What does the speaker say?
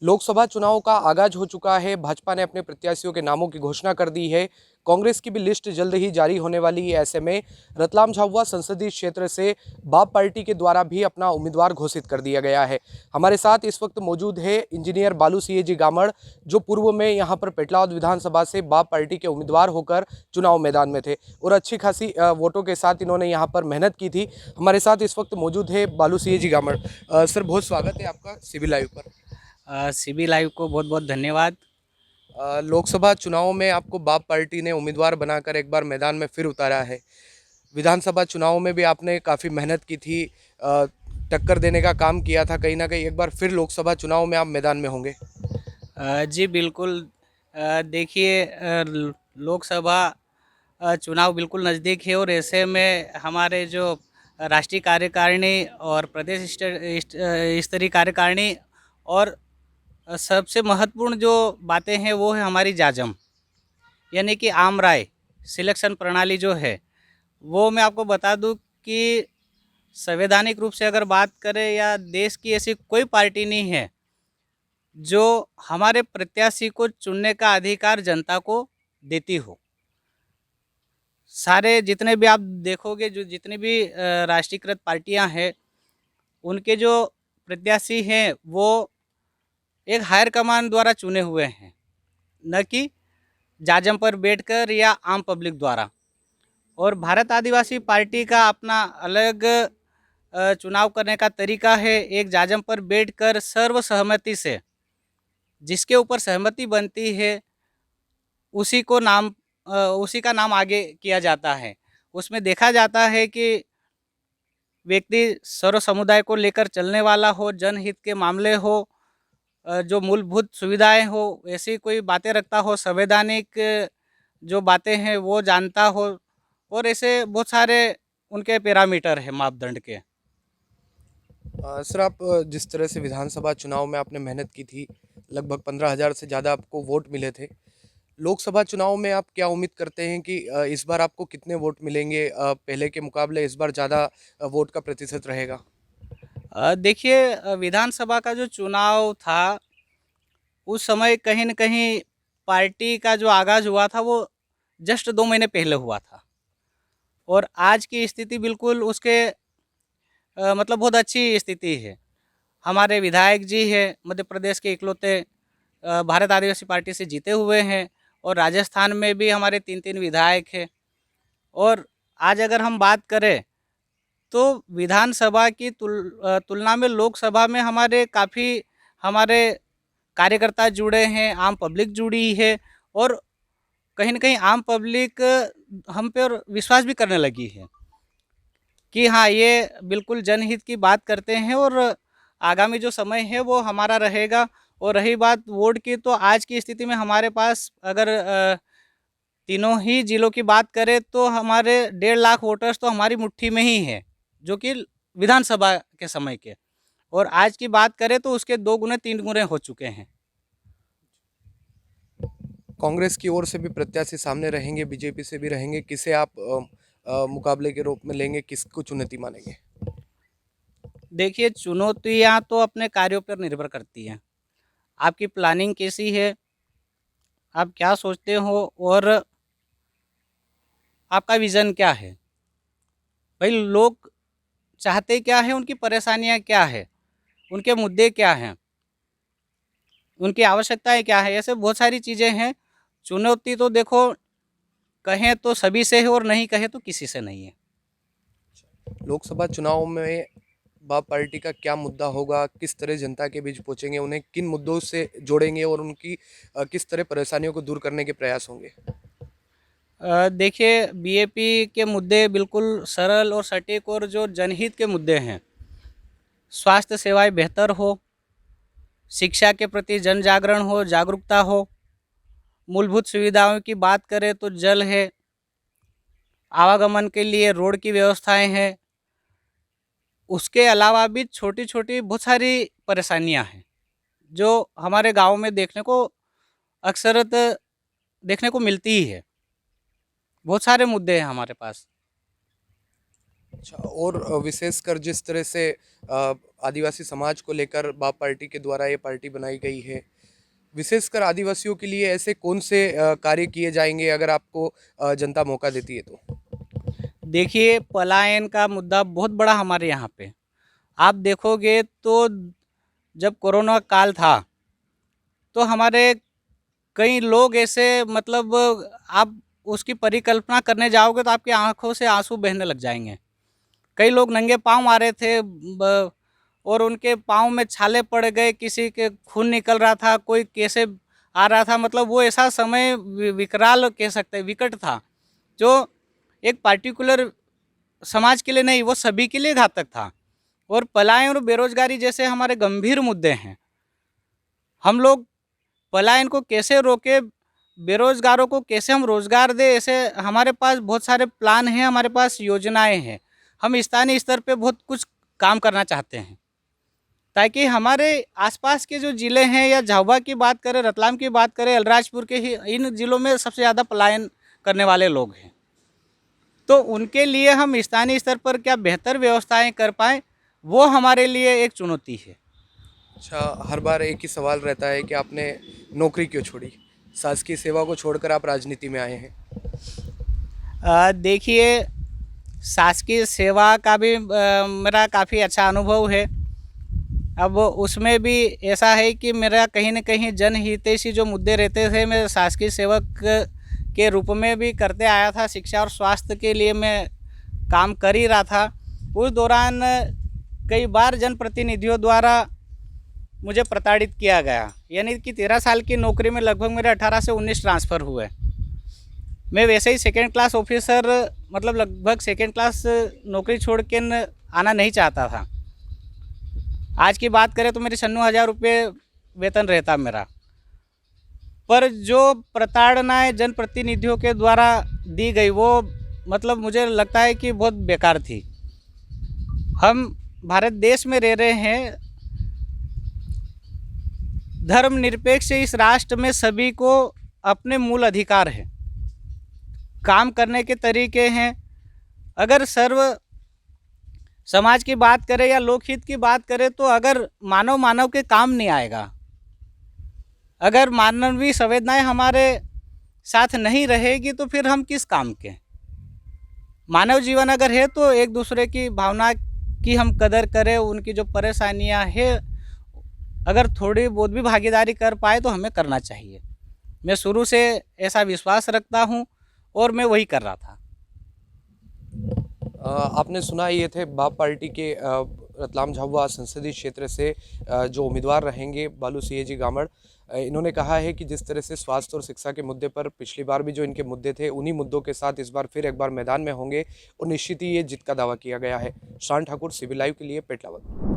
लोकसभा चुनाव का आगाज हो चुका है। भाजपा ने अपने प्रत्याशियों के नामों की घोषणा कर दी है। कांग्रेस की भी लिस्ट जल्द ही जारी होने वाली है। ऐसे में रतलाम झाबुआ संसदीय क्षेत्र से बाप पार्टी के द्वारा भी अपना उम्मीदवार घोषित कर दिया गया है। हमारे साथ इस वक्त मौजूद है इंजीनियर बालू सिंह जी गामड़, जो पूर्व में यहाँ पर पेटलावद विधानसभा से बाप पार्टी के उम्मीदवार होकर चुनाव मैदान में थे और अच्छी खासी वोटों के साथ इन्होंने यहाँ पर मेहनत की थी। हमारे साथ इस वक्त मौजूद है बालू सिंह जी गामड़। सर, बहुत स्वागत है आपका सीबी लाइव पर। सीबी लाइव को बहुत बहुत धन्यवाद। लोकसभा चुनाव में आपको बाप पार्टी ने उम्मीदवार बनाकर एक बार मैदान में फिर उतारा है। विधानसभा चुनाव में भी आपने काफ़ी मेहनत की थी, टक्कर देने का काम किया था। कहीं ना कहीं एक बार फिर लोकसभा चुनाव में आप मैदान में होंगे। जी बिल्कुल। देखिए, लोकसभा चुनाव बिल्कुल नज़दीक है और ऐसे में हमारे जो राष्ट्रीय कार्यकारिणी और प्रदेश स्तरीय कार्यकारिणी और सबसे महत्वपूर्ण जो बातें हैं वो है हमारी जाजम, यानी कि आम राय सिलेक्शन प्रणाली जो है वो मैं आपको बता दूं कि संवैधानिक रूप से अगर बात करें या देश की ऐसी कोई पार्टी नहीं है जो हमारे प्रत्याशी को चुनने का अधिकार जनता को देती हो। सारे जितने भी आप देखोगे, जो जितनी भी राष्ट्रीयकृत पार्टियां हैं, उनके जो प्रत्याशी हैं वो एक हायर कमान द्वारा चुने हुए हैं, न कि जाजम पर बैठकर या आम पब्लिक द्वारा। और भारत आदिवासी पार्टी का अपना अलग चुनाव करने का तरीका है। एक जाजम पर बैठकर सर्वसहमति से जिसके ऊपर सहमति बनती है उसी को नाम उसी का नाम आगे किया जाता है। उसमें देखा जाता है कि व्यक्ति सर्व समुदाय को लेकर चलने वाला हो, जनहित के मामले हो, जो मूलभूत सुविधाएं हो, ऐसी कोई बातें रखता हो, संवैधानिक जो बातें हैं वो जानता हो, और ऐसे बहुत सारे उनके पैरामीटर है, मापदंड के। सर, आप जिस तरह से विधानसभा चुनाव में आपने मेहनत की थी, लगभग 15,000 से ज़्यादा आपको वोट मिले थे। लोकसभा चुनाव में आप क्या उम्मीद करते हैं कि इस बार आपको कितने वोट मिलेंगे? पहले के मुकाबले इस बार ज़्यादा वोट का प्रतिशत रहेगा? देखिए, विधानसभा का जो चुनाव था उस समय कहीं न कहीं पार्टी का जो आगाज़ हुआ था वो जस्ट 2 महीने पहले हुआ था, और आज की स्थिति बिल्कुल उसके मतलब बहुत अच्छी स्थिति है। हमारे विधायक जी हैं, मध्य प्रदेश के इकलौते भारत आदिवासी पार्टी से जीते हुए हैं, और राजस्थान में भी हमारे 3-3 विधायक हैं। और आज अगर हम बात करें तो विधानसभा की तुलना में लोकसभा में हमारे कार्यकर्ता जुड़े हैं, आम पब्लिक जुड़ी है, और कहीं न कहीं आम पब्लिक हम पे और विश्वास भी करने लगी है कि हाँ, ये बिल्कुल जनहित की बात करते हैं और आगामी जो समय है वो हमारा रहेगा। और रही बात वोट की, तो आज की स्थिति में हमारे पास अगर तीनों ही जिलों की बात करें तो हमारे 1.5 लाख वोटर्स तो हमारी मुट्ठी में ही हैं, जो कि विधानसभा के समय के। और आज की बात करें तो उसके 2 गुने 3 गुने हो चुके हैं। कांग्रेस की ओर से भी प्रत्याशी सामने रहेंगे, बीजेपी से भी रहेंगे। किसे आप मुकाबले के रूप में लेंगे? किसको चुनौती मानेंगे? देखिए, चुनौतियाँ तो अपने कार्यों पर निर्भर करती हैं। आपकी प्लानिंग कैसी है, आप क्या सोचते हो, और आपका विज़न क्या है? भाई, लोग चाहते क्या हैं, उनकी परेशानियाँ क्या है, उनके मुद्दे क्या हैं, उनकी आवश्यकताएँ क्या है, ऐसे बहुत सारी चीज़ें हैं। चुनौती तो देखो, कहें तो सभी से है और नहीं कहें तो किसी से नहीं है। लोकसभा चुनाव में बाप पार्टी का क्या मुद्दा होगा? किस तरह जनता के बीच पहुंचेंगे? उन्हें किन मुद्दों से जोड़ेंगे और उनकी किस तरह परेशानियों को दूर करने के प्रयास होंगे? देखिए, बीएपी के मुद्दे बिल्कुल सरल और सटीक और जो जनहित के मुद्दे हैं, स्वास्थ्य सेवाएं बेहतर हो, शिक्षा के प्रति जन जागरण हो, जागरूकता हो, मूलभूत सुविधाओं की बात करें तो जल है, आवागमन के लिए रोड की व्यवस्थाएं हैं, उसके अलावा भी छोटी-छोटी बहुत सारी परेशानियां हैं, जो हमारे गांव में देखने को अक्सरत देखने को मिलती ही है। बहुत सारे मुद्दे हैं हमारे पास। अच्छा, और विशेषकर जिस तरह से आदिवासी समाज को लेकर बाप पार्टी के द्वारा ये पार्टी बनाई गई है। विशेषकर आदिवासियों के लिए ऐसे कौन से कार्य किए जाएंगे अगर आपको जनता मौका देती है तो? देखिए, पलायन का मुद्दा बहुत बड़ा हमारे यहाँ पे। आप देखोगे तो जब कोरोना काल था तो हमारे कई लोग ऐसे, मतलब आप उसकी परिकल्पना करने जाओगे तो आपकी आंखों से आंसू बहने लग जाएंगे। कई लोग नंगे पाँव मारे थे और उनके पाँव में छाले पड़ गए, किसी के खून निकल रहा था, कोई कैसे आ रहा था। मतलब वो ऐसा समय विकराल कह सकते हैं, विकट था, जो एक पार्टिकुलर समाज के लिए नहीं, वो सभी के लिए घातक था। और पलायन और बेरोजगारी जैसे हमारे गंभीर मुद्दे हैं। हम लोग पलायन को कैसे रोके, बेरोजगारों को कैसे हम रोजगार दें, ऐसे हमारे पास बहुत सारे प्लान हैं, हमारे पास योजनाएं हैं। हम स्थानीय स्तर पे बहुत कुछ काम करना चाहते हैं ताकि हमारे आसपास के जो ज़िले हैं, या झाबुआ की बात करें, रतलाम की बात करें, अलीराजपुर के ही इन ज़िलों में सबसे ज़्यादा पलायन करने वाले लोग हैं। तो उनके लिए हम स्थानीय स्तर पर क्या बेहतर व्यवस्थाएं कर पाएँ, वो हमारे लिए एक चुनौती है। अच्छा, हर बार एक ही सवाल रहता है कि आपने नौकरी क्यों छोड़ी? शासकीय सेवा को छोड़कर आप राजनीति में आए हैं। देखिए, शासकीय सेवा का भी मेरा काफ़ी अच्छा अनुभव है। अब उसमें भी ऐसा है कि मेरा कहीं न कहीं जनहितैषी जो मुद्दे रहते थे, मैं शासकीय सेवक के रूप में भी करते आया था। शिक्षा और स्वास्थ्य के लिए मैं काम कर ही रहा था। उस दौरान कई बार जनप्रतिनिधियों द्वारा मुझे प्रताड़ित किया गया। यानी कि 13 साल की नौकरी में लगभग मेरे 18 से 19 ट्रांसफ़र हुए। मैं वैसे ही सेकेंड क्लास ऑफिसर, मतलब लगभग सेकेंड क्लास नौकरी छोड़ के आना नहीं चाहता था। आज की बात करें तो मेरे 96,000 रुपये वेतन रहता मेरा। पर जो प्रताड़नाएँ जनप्रतिनिधियों के द्वारा दी गई, वो मतलब मुझे लगता है कि बहुत बेकार थी। हम भारत देश में रह रहे हैं, धर्मनिरपेक्ष इस राष्ट्र में सभी को अपने मूल अधिकार हैं, काम करने के तरीके हैं। अगर सर्व समाज की बात करें या लोकहित की बात करें तो अगर मानव के काम नहीं आएगा, अगर मानवीय संवेदनाएं हमारे साथ नहीं रहेगी तो फिर हम किस काम के? मानव जीवन अगर है तो एक दूसरे की भावना की हम कदर करें, उनकी जो परेशानियां हैं अगर थोड़ी बहुत भी भागीदारी कर पाए तो हमें करना चाहिए। मैं शुरू से ऐसा विश्वास रखता हूं और मैं वही कर रहा था। आपने सुना, ये थे बाप पार्टी के रतलाम झाबुआ संसदीय क्षेत्र से जो उम्मीदवार रहेंगे, बालू सिंह जी गामड़। इन्होंने कहा है कि जिस तरह से स्वास्थ्य और शिक्षा के मुद्दे पर पिछली बार भी जो इनके मुद्दे थे, उन्हीं मुद्दों के साथ इस बार फिर एक बार मैदान में होंगे और निश्चित ही ये जीत का दावा किया गया है। शान ठाकुर, CB लाइव के लिए पेटलावद।